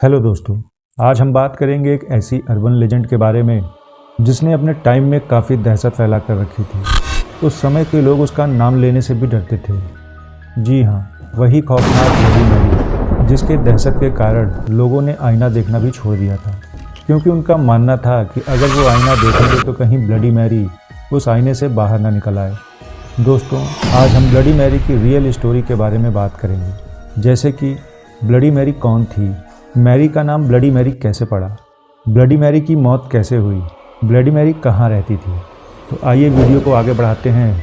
Hello दोस्तों, आज हम बात करेंगे एक ऐसी अर्बन लेजेंड के बारे में जिसने अपने टाइम में काफ़ी दहशत फैला कर रखी थी। उस समय के लोग उसका नाम लेने से भी डरते थे। जी हाँ, वही खौफनाक ब्लडी मैरी, जिसके दहशत के कारण लोगों ने आईना देखना भी छोड़ दिया था, क्योंकि उनका मानना था कि अगर वो आईना देखेंगे तो कहीं ब्लडी मैरी उस आईने से बाहर ना निकल आए। दोस्तों, आज हम ब्लडी मैरी की रियल स्टोरी के बारे में बात करेंगे, जैसे कि ब्लडी मैरी कौन थी, मैरी का नाम ब्लडी मैरी कैसे पड़ा, ब्लडी मैरी की मौत कैसे हुई, ब्लडी मैरी कहाँ रहती थी। तो आइए वीडियो को आगे बढ़ाते हैं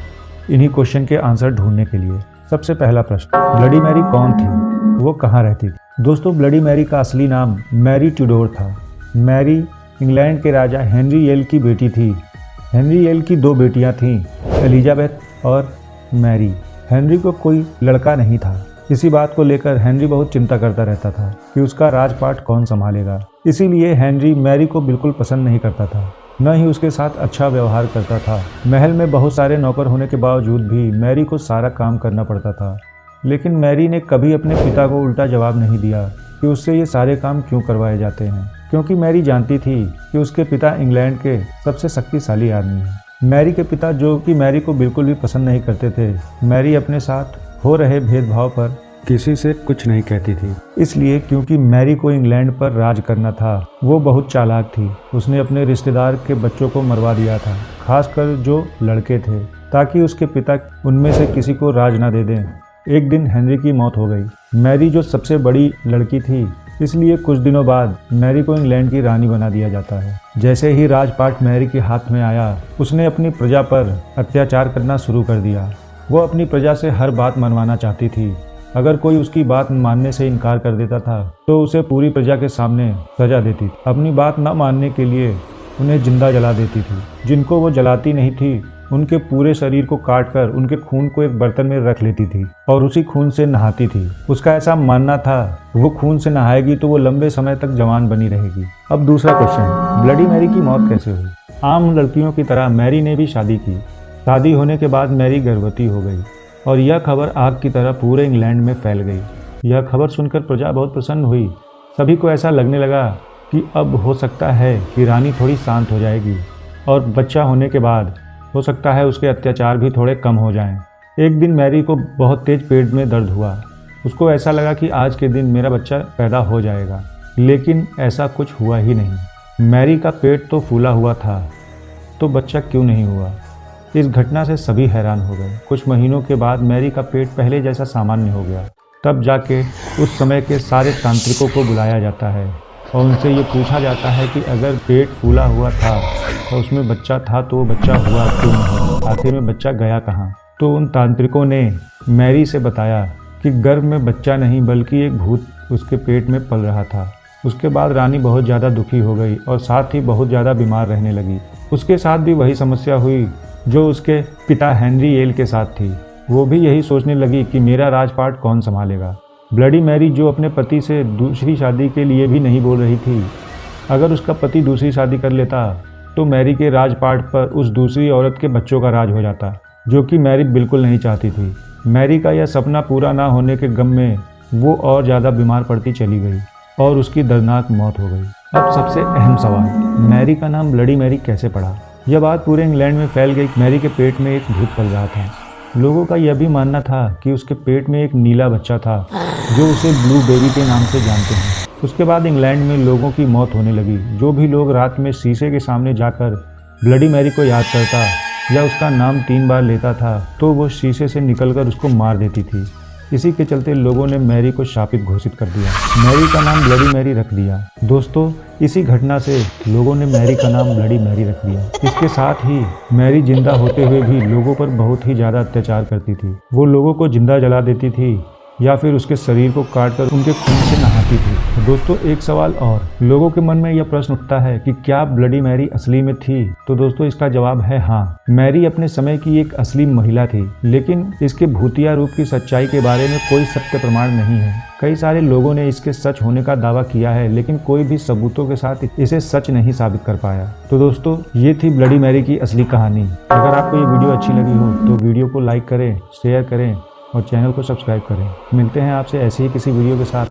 इन्हीं क्वेश्चन के आंसर ढूंढने के लिए। सबसे पहला प्रश्न, ब्लडी मैरी कौन थी, वो कहाँ रहती थी। दोस्तों, ब्लडी मैरी का असली नाम मैरी ट्यूडोर था। मैरी इंग्लैंड के राजा हेनरी येल की बेटी थी। हेनरी येल की दो बेटियां थीं, एलिजाबेथ और मैरी। हेनरी को कोई लड़का नहीं था। इसी बात को लेकर हेनरी बहुत चिंता करता रहता था कि उसका राजपाट कौन संभालेगा। इसीलिए हेनरी मैरी को बिल्कुल पसंद नहीं करता था, न ही उसके साथ अच्छा व्यवहार करता था। महल में बहुत सारे नौकर होने के बावजूद भी मैरी को सारा काम करना पड़ता था। लेकिन मैरी ने कभी अपने पिता को उल्टा जवाब नहीं दिया कि उससे ये सारे काम क्यों करवाए जाते हैं, क्योंकि मैरी जानती थी कि उसके पिता इंग्लैंड के सबसे शक्तिशाली आदमी हैं। मैरी के पिता, जो कि मैरी को बिल्कुल भी पसंद नहीं करते थे, मैरी अपने साथ हो रहे भेदभाव पर किसी से कुछ नहीं कहती थी। इसलिए क्योंकि मैरी को इंग्लैंड पर राज करना था, वो बहुत चालाक थी। उसने अपने रिश्तेदार के बच्चों को मरवा दिया था, खासकर जो लड़के थे, ताकि उसके पिता उनमें से किसी को राज ना दे दें। एक दिन हेनरी की मौत हो गई। मैरी जो सबसे बड़ी लड़की थी, इसलिए कुछ दिनों बाद मैरी को इंग्लैंड की रानी बना दिया जाता है। जैसे ही राजपाट मैरी के हाथ में आया, उसने अपनी प्रजा पर अत्याचार करना शुरू कर दिया। वो अपनी प्रजा से हर बात मनवाना चाहती थी। अगर कोई उसकी बात मानने से इनकार कर देता था तो उसे पूरी प्रजा के सामने सजा देती थी। अपनी बात न मानने के लिए उन्हें जिंदा जला देती थी। जिनको वो जलाती नहीं थी, उनके पूरे शरीर को काटकर उनके खून को एक बर्तन में रख लेती थी और उसी खून से नहाती थी। उसका ऐसा मानना था वो खून से नहाएगी तो वो लंबे समय तक जवान बनी रहेगी। अब दूसरा क्वेश्चन, ब्लडी मैरी की मौत कैसे हुई। आम लड़कियों की तरह मैरी ने भी शादी की। शादी होने के बाद मैरी गर्भवती हो गई और यह खबर आग की तरह पूरे इंग्लैंड में फैल गई। यह खबर सुनकर प्रजा बहुत प्रसन्न हुई। सभी को ऐसा लगने लगा कि अब हो सकता है कि रानी थोड़ी शांत हो जाएगी और बच्चा होने के बाद हो सकता है उसके अत्याचार भी थोड़े कम हो जाएं। एक दिन मैरी को बहुत तेज पेट में दर्द हुआ। उसको ऐसा लगा कि आज के दिन मेरा बच्चा पैदा हो जाएगा, लेकिन ऐसा कुछ हुआ ही नहीं। मैरी का पेट तो फूला हुआ था, तो बच्चा क्यों नहीं हुआ। इस घटना से सभी हैरान हो गए। कुछ महीनों के बाद मैरी का पेट पहले जैसा सामान्य हो गया। तब जाके उस समय के सारे तांत्रिकों को बुलाया जाता है और उनसे ये पूछा जाता है कि अगर पेट फूला हुआ था और उसमें बच्चा था तो वो बच्चा हुआ क्यों नहीं, आखिर में बच्चा गया कहाँ। तो उन तांत्रिकों ने मैरी से बताया कि गर्भ में बच्चा नहीं बल्कि एक भूत उसके पेट में पल रहा था। उसके बाद रानी बहुत ज़्यादा दुखी हो गई और साथ ही बहुत ज़्यादा बीमार रहने लगी। उसके साथ भी वही समस्या हुई जो उसके पिता हेनरी येल के साथ थी। वो भी यही सोचने लगी कि मेरा राजपाट कौन संभालेगा। ब्लडी मैरी, जो अपने पति से दूसरी शादी के लिए भी नहीं बोल रही थी, अगर उसका पति दूसरी शादी कर लेता तो मैरी के राजपाट पर उस दूसरी औरत के बच्चों का राज हो जाता, जो कि मैरी बिल्कुल नहीं चाहती थी। मैरी का यह सपना पूरा ना होने के गम में वो और ज़्यादा बीमार पड़ती चली गई और उसकी दर्दनाक मौत हो गई। अब सबसे अहम सवाल, मैरी का नाम ब्लडी मैरी कैसे पड़ा। यह बात पूरे इंग्लैंड में फैल गई। मैरी के पेट में एक भूत पल रहा था। लोगों का यह भी मानना था कि उसके पेट में एक नीला बच्चा था, जो उसे ब्लू बेबी के नाम से जानते हैं। उसके बाद इंग्लैंड में लोगों की मौत होने लगी। जो भी लोग रात में शीशे के सामने जाकर ब्लडी मैरी को याद करता या उसका नाम 3 बार लेता था, तो वो शीशे से निकलकर उसको मार देती थी। इसी के चलते लोगों ने मैरी को शापित घोषित कर दिया। मैरी का नाम ब्लडी मैरी रख दिया। दोस्तों, इसी घटना से लोगों ने मैरी का नाम ब्लडी मैरी रख दिया। इसके साथ ही मैरी जिंदा होते हुए भी लोगों पर बहुत ही ज़्यादा अत्याचार करती थी। वो लोगों को जिंदा जला देती थी या फिर उसके शरीर को काटकर उनके खून से नहाती थी। दोस्तों, एक सवाल और, लोगों के मन में यह प्रश्न उठता है कि क्या ब्लडी मैरी असली में थी। तो दोस्तों, इसका जवाब है हाँ। मैरी अपने समय की एक असली महिला थी, लेकिन इसके भूतिया रूप की सच्चाई के बारे में कोई सत्य प्रमाण नहीं है। कई सारे लोगों ने इसके सच होने का दावा किया है, लेकिन कोई भी सबूतों के साथ इसे सच नहीं साबित कर पाया। तो दोस्तों, ये थी ब्लडी मैरी की असली कहानी। अगर आपको ये वीडियो अच्छी लगी हो तो वीडियो को लाइक करें, शेयर करें और चैनल को सब्सक्राइब करें। मिलते हैं आपसे ऐसे ही किसी वीडियो के साथ।